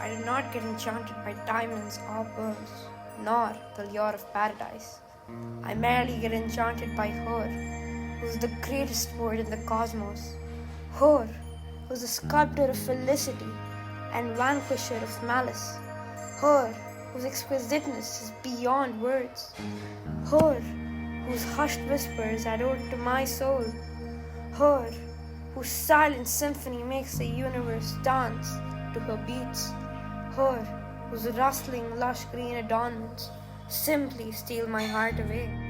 I do not get enchanted by diamonds or pearls, nor the lure of paradise. I merely get enchanted by her, who is the greatest poet in the cosmos, her, who is the sculptor of felicity and vanquisher of malice, her, whose exquisiteness is beyond words, her, whose hushed whispers add ode to my soul, her, whose silent symphony makes the universe dance to her beats, her, whose rustling lush green adornments simply steal my heart away.